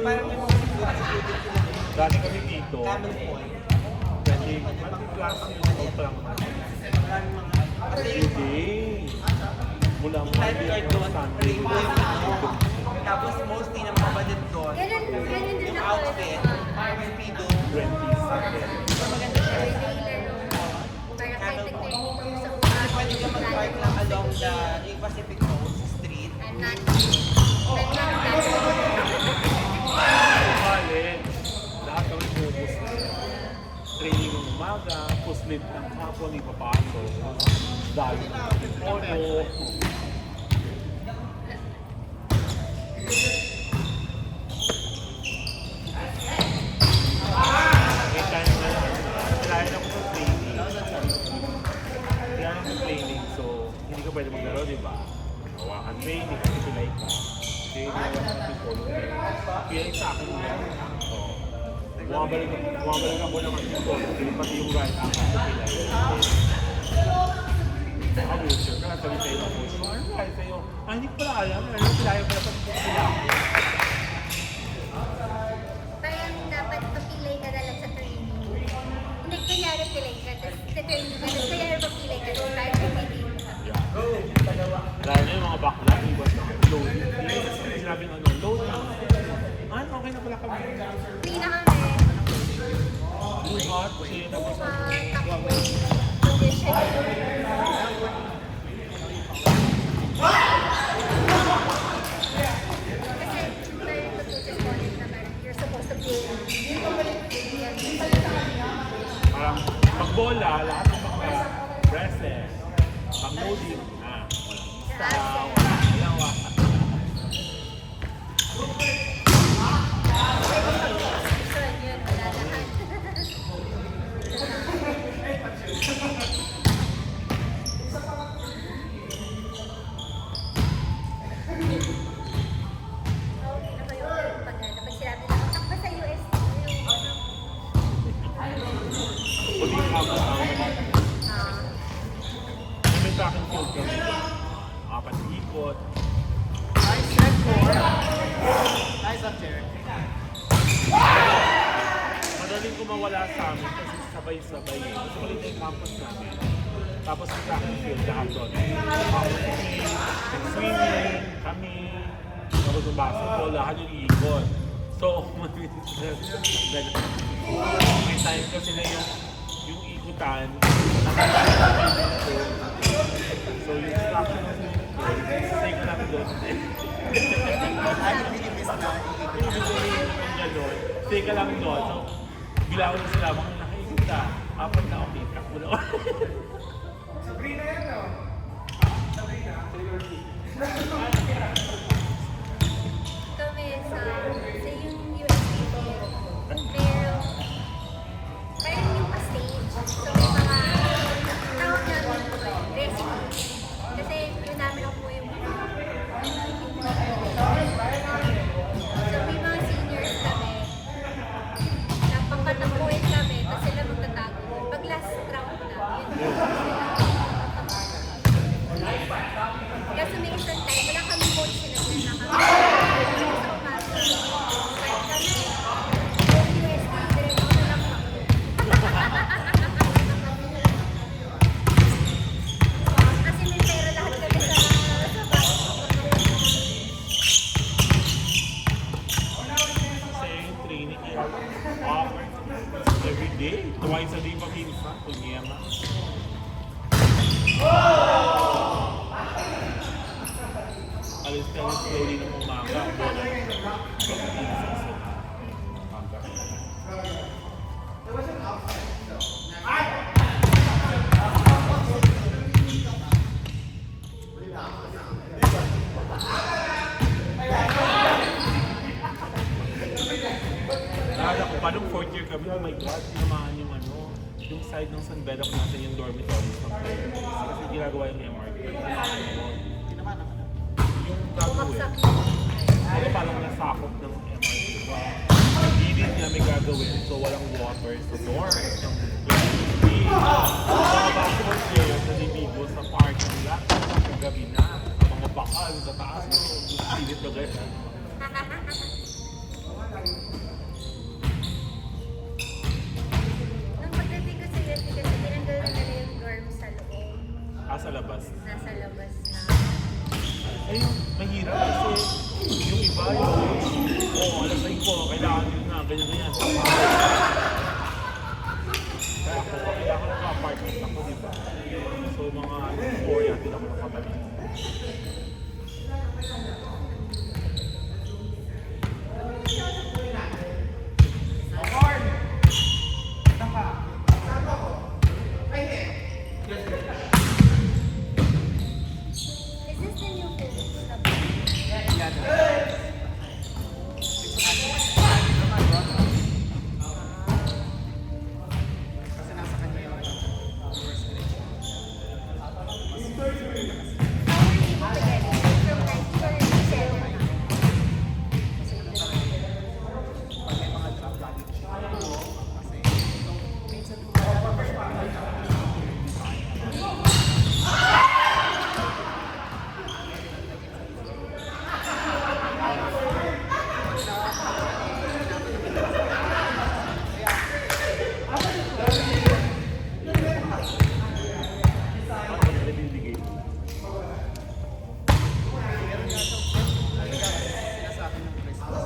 parang may mga student sila. Dati kami dito, Camel Point. 20 plus years old pa lang naman. Maraming mga... Kasi yung Hindi. Mula mga lifeguard doon, Sunday. rainbow yung ano. Tapos mostly ng mga badit doon. Ganun din Yung ako. outfit, speedo. 20 Sunday. So maganda siya. Para kahit nag-training sa Kasi pwede ka mag-park lang along yung Pacific Coast Street. I'm not that. College, lahat kami pupus na. Training ng umaga, puslit ng hapon, ipapasok. Dahil ng photo. May time na kailangan ako ng training. Kailangan ng training, so hindi ka pwede maglaro, di ba? Hawakan training kasi pilay ka. Kasi hindi naman natin polo. Pilay sa akin yan. So, bumabalik ako ng ating polo. Pati yung right ako sa pilay. Naka-wheelchair ka, sabi sa'yo ng wheelchair. Ano kaya sa'yo? Hindi ko pala alam. Ano pilay pala pag sila ako. Parang dapat papilay ka na lang sa training. Hindi, kunyari pilay ka, tapos sa training ka, tapos kunyari papilay ka, tapos tayo pipiliin ka. Lalo na yung mga bakla, iwas na load. Hindi sinabi ng ano, load na. Okay na pala kami. Hindi na kami. Hot, chill, tapos Takbo. Condition. Kasi very prestigious college na parang you're supposed to play. parang pag-bola, lahat ng mga present, pang-loading, walang isa, walang dalawa. Yun, wala lahat. Okay na kayo pag sinabi na, takpa sa US, yung ano, Pwede kapos ako naman. May track and field kami. Apat na ikot. Nice set for. Nice up there. Madaling kumawala sa amin kasi sabay-sabay. Mas maliit na yung campus namin. Tapos yung track and field lahat doon. Swimming, kami, tapos yung basketball, lahat yung ikot. So, may time kasi na yung ikutan, so yung track and field, stay ka lang doon. Ay, pinipis na. Ganon. Stay ka lang doon. So, bilawan na sila, mga nakaikot ka. Apat na okay, takbo na. Sabrina yan, no? Sabrina? kami sa yung USP. Pero, parang yung pa-stage. So, may mga tawag namin po, dressing. Kasi yun namin ako yung so, may mga seniors kami. Napapatapuin kami, tapos sila magtatago. Pag last round na, yun sila. Kasi may isang time, wala kami coach sila na kami. Sa umaga. Kahit kami, USD, diretso na lang ako. Kasi may pera lahat kami sa bahay. Kasi yung training yan. Every day, twice a day pa minsan. Kunyema. Alis ka na slowly ng umaga. Naalala ko pa nung fourth year kami, oh my God, tinamaan yung ano, yung side ng San Beda kung nasan yung dormitories ng parents. Kasi ginagawa yung MRT. Yung gagawin. Bumagsak. Ano parang nasakop ng MRT. Hindi niya may gagawin, so walang water sa dorm. Hindi. Mga basketball players na niligo sa parking lot sa gabi na. Mga bakal sa taas. Pilit na ganyan. Nung pagdating ko sa UST kasi tinanggal na nila yung dorm sa loob. Sa labas. Nasa labas na. Ay, mahirap kasi yung iba alas 5, kailangan yun na, ganyan-ganyan. Kaya ako, kailangan ng apartment ako, di ba? So, mga 4 yan, hindi ako nakapatid. Is this the new phone? Kasi nasa kanya yung first connection. How were you able to get it? From like your seller? Kasi ano talaga pag may mga drop lagi ko siya. Kasi minsan Ano ba nabibigay mo? sinasabi ng Christmas.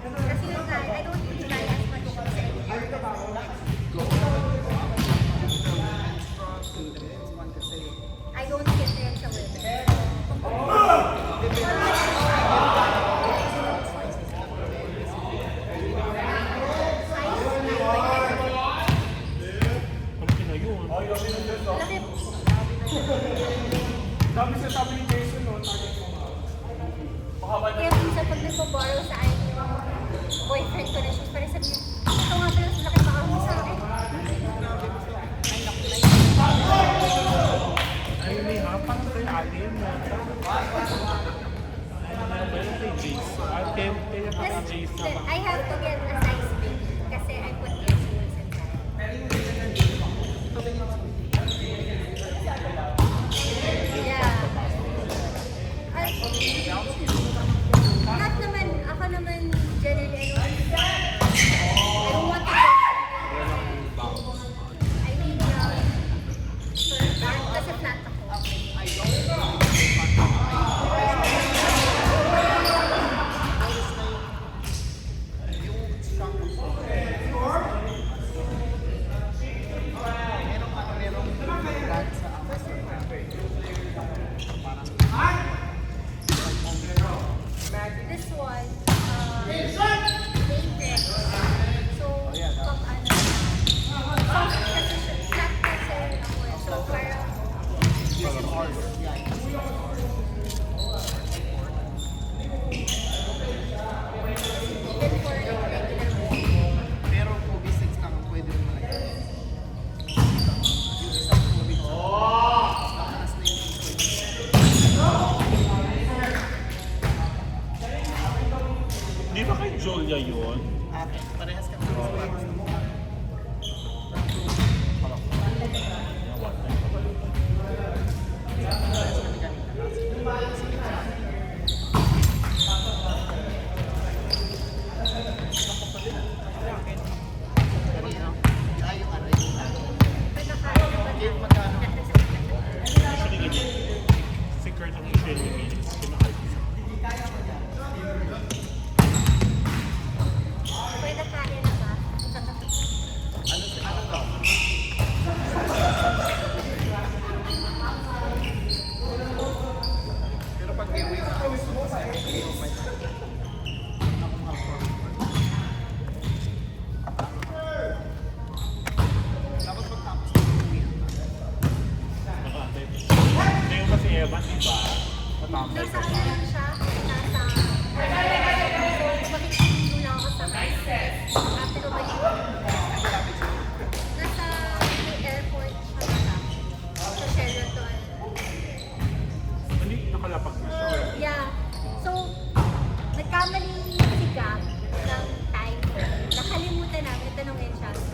Kasi yun nga, I don't really buy as much sa To the next one kasi I don't get rin sa women. Ano na yun? Laki. Kaya minsan pag nagpo-borrow sa akin yung boyfriend ko na shoes, parang sabihin, ito nga pala, laki baka mo sa akin. Ay, may hapang kay atin. Ano na meron kay Jace? Kaya pa kay Jace na I have to get a size big kasi I put your shoes inside. Yeah. Not naman, ako naman generally, I don't want to I mean, for flat, kasi flat ako. merong brand sa Amazon na This one, matrix. So, pag ano, soft kasi siya, flat kasi ako eh. So, parang, even for like regular wear. pero Kobe 6 lang ang pwede mo malagay. Yung isang Kobe 2. Taas na yung Di ba kay Julia yun? parehas kami ng spots. Parehas kami kanina. Kanino? Ay, yung ano, yung ano. Pinakain na ba Yung magkano? Usually ganyan. Secret ang usually yung meanings. Kinakait ko. Pwede kain na ba?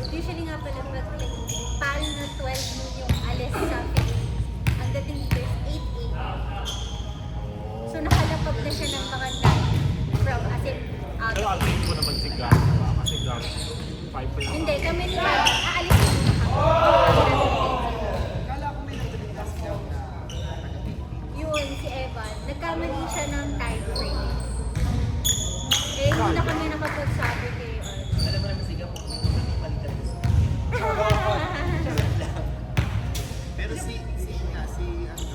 Usually nga pala, pag like, parang na 12 noon yung alis sa Philippines, ang dating dito is 8 a.m. So nakalapag na siya ng mga 9 from as in out Pero of ang late mo naman si Gab, diba? Kasi Gab, 5 pa lang. Hindi, kami ni Gab, aalis na muna kami. Kala ko may nagdalitas daw na taga-Philippines. Yun, si Evan, nagkamali siya ng time frame. Eh, hindi na kami nakapagsabi kay Alam mo naman sigaw kung may palitan. Pero si ano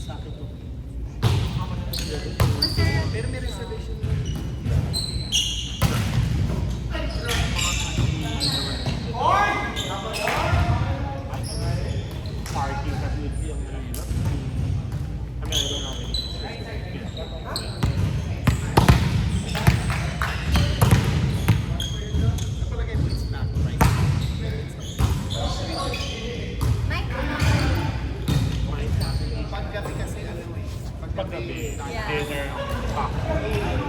sa akin to. Masarap. Pero may reservation. Party kasi yung hirap. I mean, I don't know. Napalagay mo it's not right. Mike, Paggabi kasi ano eh. Paggabi, Yeah. dinner, pack.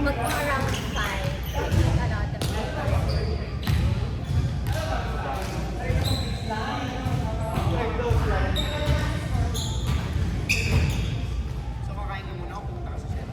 mag-around 5. I think a lot of people. So kakain ka muna o pumunta ka sa chef?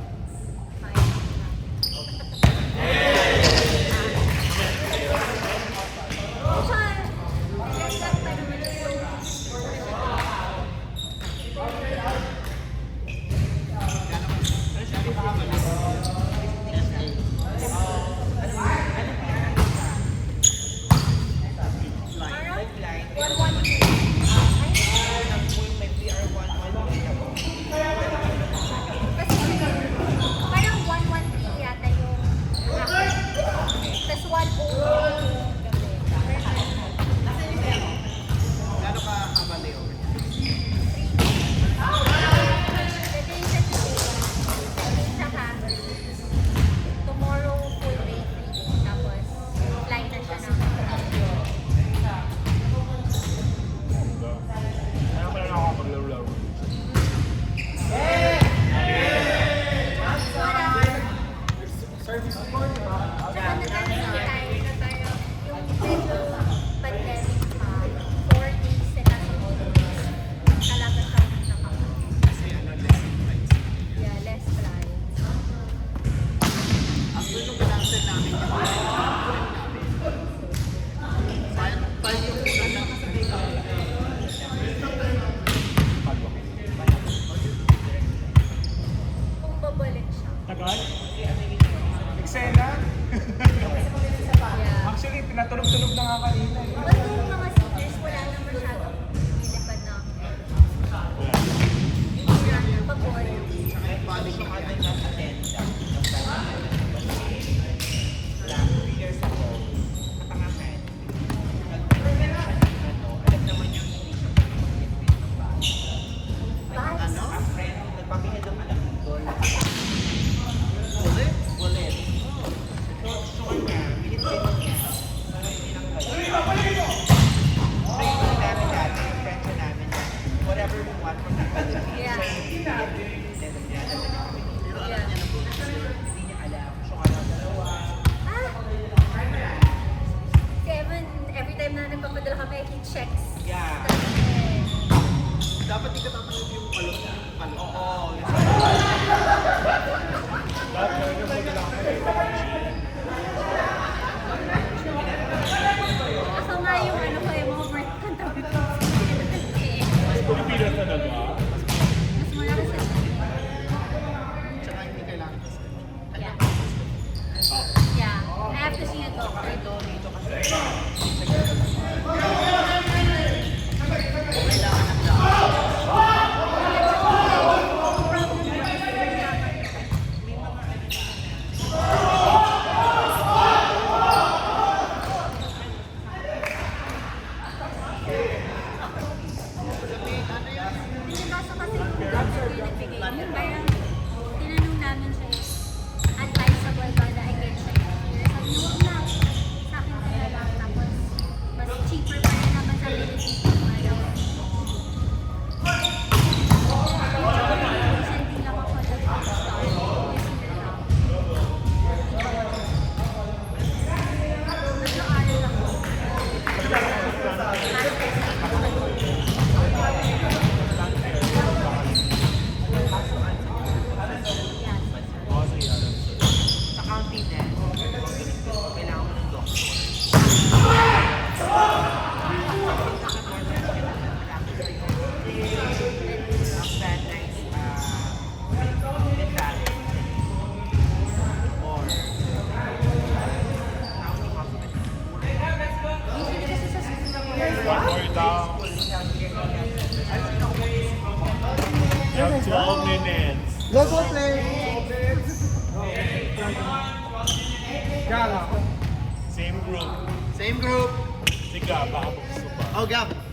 Parang 113 yata yung after. Tapos 103 yung gabi. Gano'n ka haba Leo? Pwede yung sa today. Saka tomorrow full day 3 days. Tapos fly na siya ng Kaya pala nakakapaglaro-laro. Service mo, di ba? Tsaka nagkakaroon tayo na parang yung medyo pandemic pa, 4 days na nasa holidays, talaga siyang nakaka. Kasi ano, less price. Yeah, less flights. Actually, nung cancel namin yung trip namin. Five yung una lang sa day Kung babalik siya. Tagal? Eksena? Yeah. Actually, pinatulog-tulog na nga kanina. eh. Although yung mga seniors, wala na masyadong nilipad na. Pagod. Tsaka yung balik yung ano. Vibes. Ulit? Yeah. Pero alam niya na bonus yun. Ah! Si Evan, every time na nagpapadala kami, he checks. Yeah. Kasi, Dapat di ka tatanggap yung palot. Oo. Lahat na yung Gala. Same group. Same group. Si Gab, baka gusto pa. Oh, Gab.